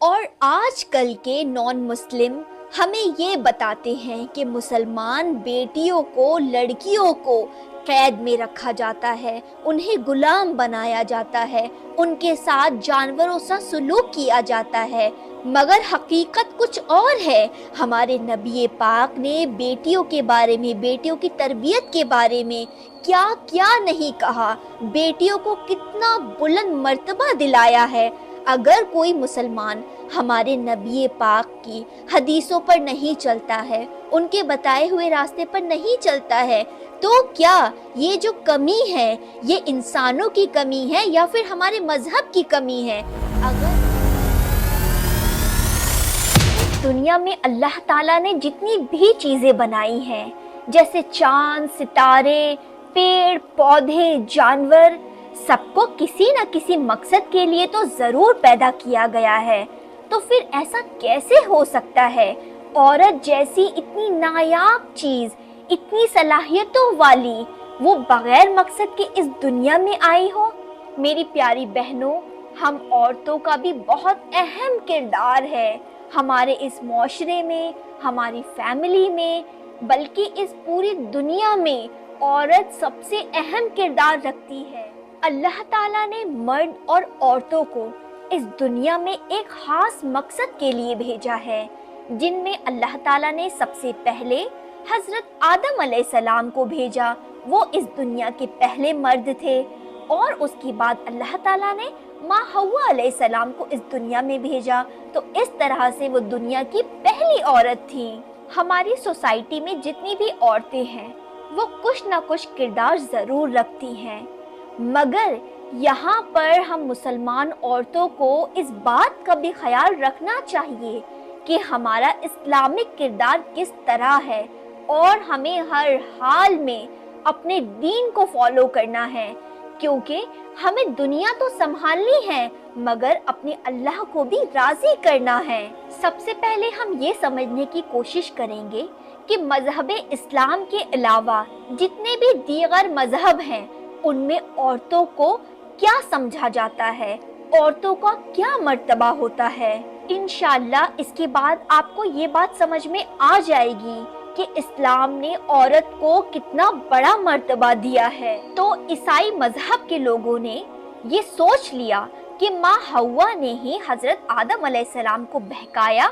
اور آج کل کے نان مسلم ہمیں یہ بتاتے ہیں کہ مسلمان بیٹیوں کو لڑکیوں کو قید میں رکھا جاتا ہے، انہیں غلام بنایا جاتا ہے، ان کے ساتھ جانوروں سا سلوک کیا جاتا ہے، مگر حقیقت کچھ اور ہے۔ ہمارے نبی پاک نے بیٹیوں کے بارے میں، بیٹیوں کی تربیت کے بارے میں کیا کیا نہیں کہا، بیٹیوں کو کتنا بلند مرتبہ دلایا ہے۔ اگر کوئی مسلمان ہمارے نبی پاک کی حدیثوں پر نہیں چلتا ہے، ان کے بتائے ہوئے راستے پر نہیں چلتا ہے، تو کیا یہ جو کمی ہے یہ انسانوں کی کمی ہے یا پھر ہمارے مذہب کی کمی ہے؟ اگر دنیا میں اللہ تعالیٰ نے جتنی بھی چیزیں بنائی ہیں، جیسے چاند، ستارے، پیڑ پودے، جانور، سب کو کسی نہ کسی مقصد کے لیے تو ضرور پیدا کیا گیا ہے، تو پھر ایسا کیسے ہو سکتا ہے عورت جیسی اتنی نایاب چیز، اتنی صلاحیتوں والی، وہ بغیر مقصد کے اس دنیا میں آئی ہو؟ میری پیاری بہنوں، ہم عورتوں کا بھی بہت اہم کردار ہے ہمارے اس معاشرے میں، ہماری فیملی میں، بلکہ اس پوری دنیا میں عورت سب سے اہم کردار رکھتی ہے۔ اللہ تعالیٰ نے مرد اور عورتوں کو اس دنیا میں ایک خاص مقصد کے لیے بھیجا ہے، جن میں اللہ تعالیٰ نے سب سے پہلے حضرت آدم علیہ السلام کو بھیجا۔ وہ اس دنیا کے پہلے مرد تھے، اور اس کے بعد اللہ تعالیٰ نے ماں حوا علیہ السلام کو اس دنیا میں بھیجا، تو اس طرح سے وہ دنیا کی پہلی عورت تھی۔ ہماری سوسائٹی میں جتنی بھی عورتیں ہیں وہ کچھ نہ کچھ کردار ضرور رکھتی ہیں، مگر یہاں پر ہم مسلمان عورتوں کو اس بات کا بھی خیال رکھنا چاہیے کہ ہمارا اسلامک کردار کس طرح ہے، اور ہمیں ہر حال میں اپنے دین کو فالو کرنا ہے، کیونکہ ہمیں دنیا تو سنبھالنی ہے مگر اپنے اللہ کو بھی راضی کرنا ہے۔ سب سے پہلے ہم یہ سمجھنے کی کوشش کریں گے کہ مذہب اسلام کے علاوہ جتنے بھی دیگر مذہب ہیں ان میں عورتوں کو کیا سمجھا جاتا ہے، عورتوں کا کیا مرتبہ ہوتا ہے۔ انشاءاللہ اس کے بعد آپ کو یہ بات سمجھ میں آ جائے گی کہ اسلام نے عورت کو کتنا بڑا مرتبہ دیا ہے۔ تو عیسائی مذہب کے لوگوں نے یہ سوچ لیا کہ ماں حوا نے ہی حضرت آدم علیہ السلام کو بہکایا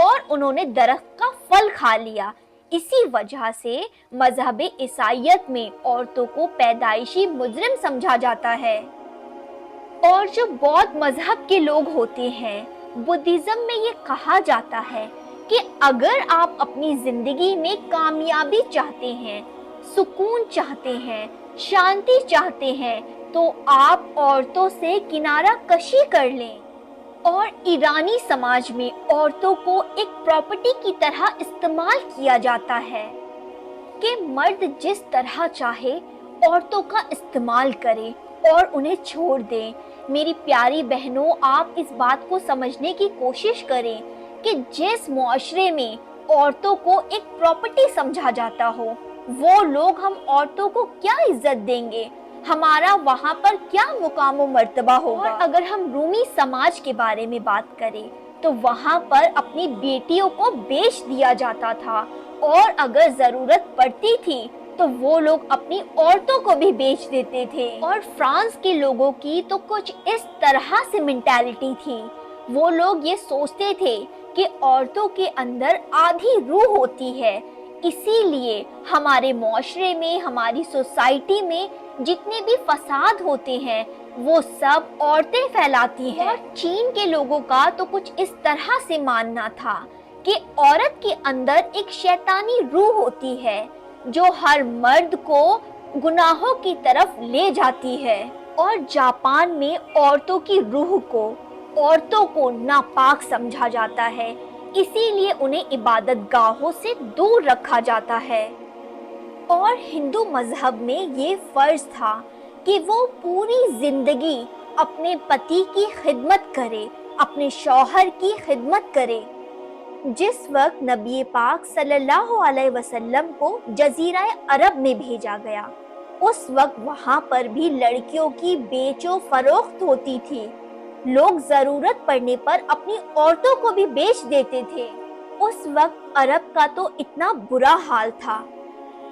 اور انہوں نے درخت کا پھل کھا لیا۔ اسی وجہ سے مذہب عیسائیت میں عورتوں کو پیدائشی مجرم سمجھا جاتا ہے۔ اور جو بودھ مذہب کے لوگ ہوتے ہیں، بدھزم میں یہ کہا جاتا ہے کہ اگر آپ اپنی زندگی میں کامیابی چاہتے ہیں، سکون چاہتے ہیں، شانتی چاہتے ہیں، تو آپ عورتوں سے کنارہ کشی کر لیں۔ اور ایرانی سماج میں عورتوں کو ایک پراپرٹی کی طرح استعمال کیا جاتا ہے کہ مرد جس طرح چاہے عورتوں کا استعمال کرے اور انہیں چھوڑ دیں۔ میری پیاری بہنوں، آپ اس بات کو سمجھنے کی کوشش کریں کہ جس معاشرے میں عورتوں کو ایک پراپرٹی سمجھا جاتا ہو، وہ لوگ ہم عورتوں کو کیا عزت دیں گے، ہمارا وہاں پر کیا مقام و مرتبہ ہوگا۔ اور اگر ہم رومی سماج کے بارے میں بات کریں تو وہاں پر اپنی بیٹیوں کو بیچ دیا جاتا تھا، اور اگر ضرورت پڑتی تھی تو وہ لوگ اپنی عورتوں کو بھی بیچ دیتے تھے۔ اور فرانس کے لوگوں کی تو کچھ اس طرح سے مینٹیلٹی تھی، وہ لوگ یہ سوچتے تھے کہ عورتوں کے اندر آدھی روح ہوتی ہے، اسی لیے ہمارے معاشرے میں، ہماری سوسائٹی میں جتنے بھی فساد ہوتے ہیں وہ سب عورتیں پھیلاتی ہیں۔ اور چین کے لوگوں کا تو کچھ اس طرح سے ماننا تھا کہ عورت کے اندر ایک شیطانی روح ہوتی ہے جو ہر مرد کو گناہوں کی طرف لے جاتی ہے۔ اور جاپان میں عورتوں کی روح کو، عورتوں کو ناپاک سمجھا جاتا ہے، اسی لیے انہیں عبادت گاہوں سے دور رکھا جاتا ہے۔ اور ہندو مذہب میں یہ فرض تھا کہ وہ پوری زندگی اپنے پتی کی خدمت کرے، اپنے شوہر کی خدمت کرے۔ جس وقت نبی پاک صلی اللہ علیہ وسلم کو جزیرہ عرب میں بھیجا گیا، اس وقت وہاں پر بھی لڑکیوں کی بیچ و فروخت ہوتی تھی، لوگ ضرورت پڑنے پر اپنی عورتوں کو بھی بیچ دیتے تھے۔ اس وقت عرب کا تو اتنا برا حال تھا،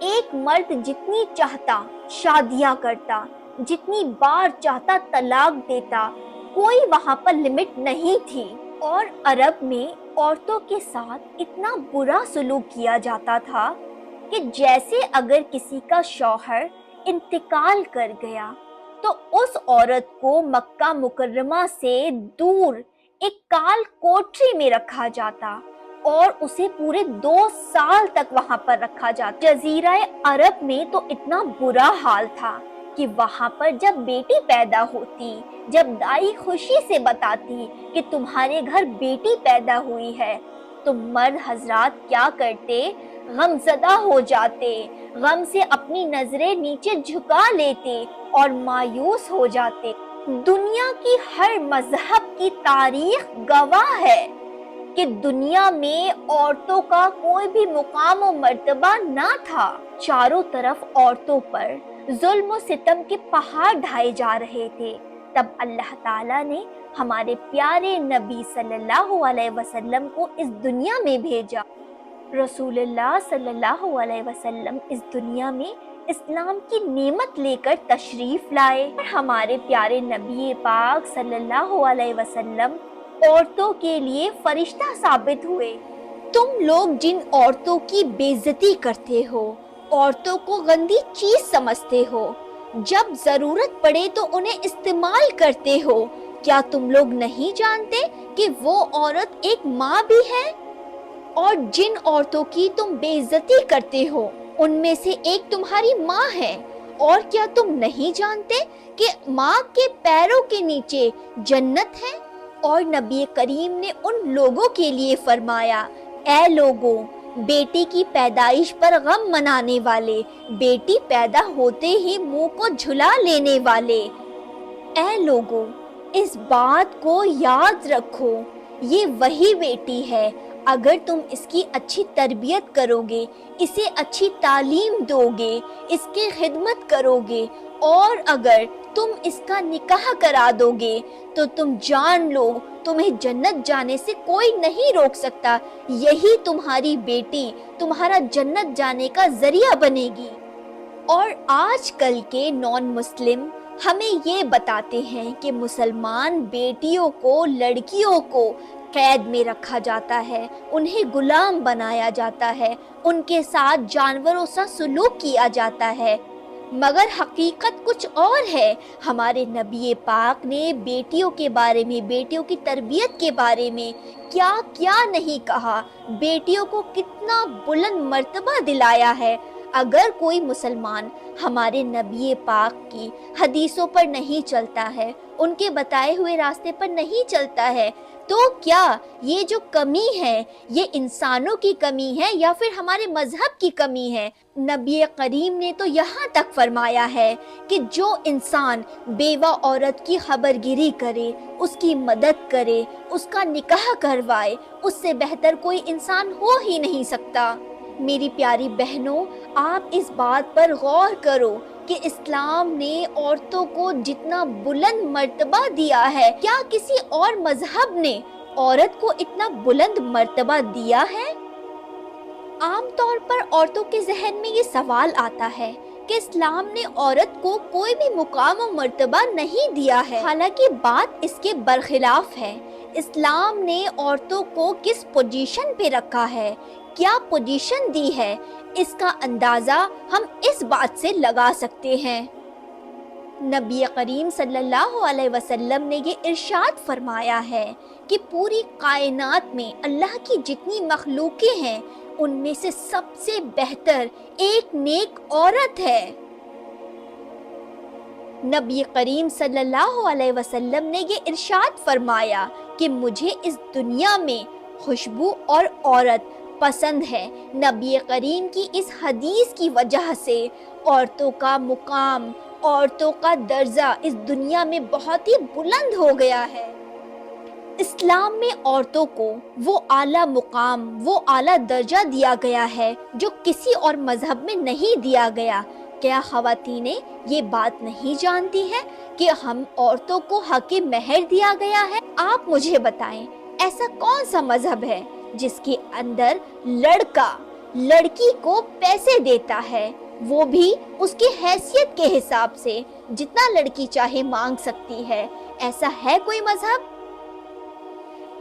ایک مرد جتنی چاہتا شادیاں کرتا، جتنی بار چاہتا طلاق دیتا، کوئی وہاں پر لمٹ نہیں تھی۔ اور عرب میں عورتوں کے ساتھ اتنا برا سلوک کیا جاتا تھا کہ جیسے اگر کسی کا شوہر انتقال کر گیا تو اس عورت کو مکہ مکرمہ سے دور ایک کال کوٹری میں رکھا جاتا اور اسے پورے 2 سال تک وہاں پر رکھا جاتا۔ جزیرہ عرب میں تو اتنا برا حال تھا کہ وہاں پر جب بیٹی پیدا ہوتی، جب دائی خوشی سے بتاتی کہ تمہارے گھر بیٹی پیدا ہوئی ہے، تو مرد حضرات کیا کرتے؟ غم زدہ ہو جاتے، غم سے اپنی نظریں نیچے جھکا لیتے اور مایوس ہو جاتے۔ دنیا کی ہر مذہب کی تاریخ گواہ ہے کہ دنیا میں عورتوں کا کوئی بھی مقام و مرتبہ نہ تھا۔ چاروں طرف عورتوں پر ظلم و ستم کے پہاڑ ڈھائے جا رہے تھے۔ تب اللہ تعالیٰ نے ہمارے پیارے نبی صلی اللہ علیہ وسلم کو اس دنیا میں بھیجا۔ رسول اللہ صلی اللہ علیہ وسلم اس دنیا میں اسلام کی نعمت لے کر تشریف لائے اور ہمارے پیارے نبی پاک صلی اللہ علیہ وسلم عورتوں کے لیے فرشتہ ثابت ہوئے۔ تم لوگ جن عورتوں کی بے عزتی کرتے ہو، عورتوں کو گندی چیز سمجھتے ہو، جب ضرورت پڑے تو انہیں استعمال کرتے ہو، کیا تم لوگ نہیں جانتے کہ وہ عورت ایک ماں بھی ہے؟ اور جن عورتوں کی تم بے عزتی کرتے ہو ان میں سے ایک تمہاری ماں ہے، اور کیا تم نہیں جانتے کہ ماں کے پیروں کے نیچے جنت ہے؟ اور نبی کریم نے ان لوگوں کے لیے فرمایا، اے لوگوں، بیٹی کی پیدائش پر غم منانے والے، بیٹی پیدا ہوتے ہی منہ کو جھلا لینے والے، اے لوگوں، اس بات کو یاد رکھو، یہ وہی بیٹی ہے، اگر تم اس کی اچھی تربیت کرو گے، اسے اچھی تعلیم دو گے، اس کی خدمت کرو گے، اور اگر تم اس کا نکاح کرا دو گے تو تم جان لو تمہیں جنت جانے سے کوئی نہیں روک سکتا، یہی تمہاری بیٹی تمہارا جنت جانے کا ذریعہ بنے گی۔ اور آج کل کے نان مسلم ہمیں یہ بتاتے ہیں کہ مسلمان بیٹیوں کو، لڑکیوں کو قید میں رکھا جاتا ہے، انہیں غلام بنایا جاتا ہے، ان کے ساتھ جانوروں سا سلوک کیا جاتا ہے، مگر حقیقت کچھ اور ہے۔ ہمارے نبی پاک نے بیٹیوں کے بارے میں، بیٹیوں کی تربیت کے بارے میں کیا کیا نہیں کہا، بیٹیوں کو کتنا بلند مرتبہ دلایا ہے۔ اگر کوئی مسلمان ہمارے نبی پاک کی حدیثوں پر نہیں چلتا ہے، ان کے بتائے ہوئے راستے پر نہیں چلتا ہے، تو کیا یہ جو کمی ہے یہ انسانوں کی کمی ہے یا پھر ہمارے مذہب کی کمی ہے؟ نبی کریم نے تو یہاں تک فرمایا ہے کہ جو انسان بیوہ عورت کی خبر گیری کرے، اس کی مدد کرے، اس کا نکاح کروائے، اس سے بہتر کوئی انسان ہو ہی نہیں سکتا۔ میری پیاری بہنوں، آپ اس بات پر غور کرو کہ اسلام نے عورتوں کو جتنا بلند مرتبہ دیا ہے، کیا کسی اور مذہب نے عورت کو اتنا بلند مرتبہ دیا ہے؟ عام طور پر عورتوں کے ذہن میں یہ سوال آتا ہے کہ اسلام نے عورت کو کوئی بھی مقام و مرتبہ نہیں دیا ہے، حالانکہ بات اس کے برخلاف ہے۔ اسلام نے عورتوں کو کس پوزیشن پہ رکھا ہے، کیا پوزیشن دی ہے، اس کا اندازہ ہم اس بات سے لگا سکتے ہیں۔ نبی کریم صلی اللہ علیہ وسلم نے یہ ارشاد فرمایا ہے کہ پوری کائنات میں اللہ کی جتنی مخلوقیں ہیں ان میں سے سب سے بہتر ایک نیک عورت ہے۔ نبی کریم صلی اللہ علیہ وسلم نے یہ ارشاد فرمایا کہ مجھے اس دنیا میں خوشبو اور عورت پسند ہے۔ نبی کریم کی اس حدیث کی وجہ سے عورتوں کا مقام، عورتوں کا درجہ اس دنیا میں بہت ہی بلند ہو گیا ہے۔ اسلام میں عورتوں کو وہ اعلیٰ مقام، وہ اعلیٰ درجہ دیا گیا ہے جو کسی اور مذہب میں نہیں دیا گیا۔ کیا خواتینیں یہ بات نہیں جانتی ہیں کہ ہم عورتوں کو حق مہر دیا گیا ہے؟ آپ مجھے بتائیں ایسا کون سا مذہب ہے جس کے اندر لڑکا لڑکی کو پیسے دیتا ہے، وہ بھی اس کی حیثیت کے حساب سے، جتنا لڑکی چاہے مانگ سکتی ہے؟ ایسا ہے کوئی مذہب؟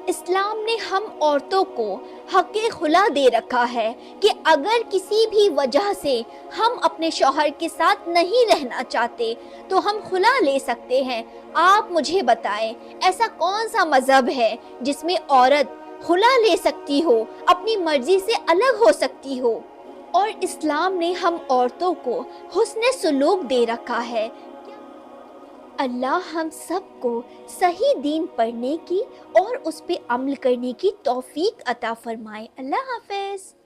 اسلام نے ہم عورتوں کو حق خلا دے رکھا ہے کہ اگر کسی بھی وجہ سے ہم اپنے شوہر کے ساتھ نہیں رہنا چاہتے تو ہم خلا لے سکتے ہیں۔ آپ مجھے بتائیں ایسا کون سا مذہب ہے جس میں عورت خلا لے سکتی ہو، اپنی مرضی سے الگ ہو سکتی ہو؟ اور اسلام نے ہم عورتوں کو حسن سلوک دے رکھا ہے۔ اللہ ہم سب کو صحیح دین پڑھنے کی اور اس پہ عمل کرنے کی توفیق عطا فرمائے۔ اللہ حافظ۔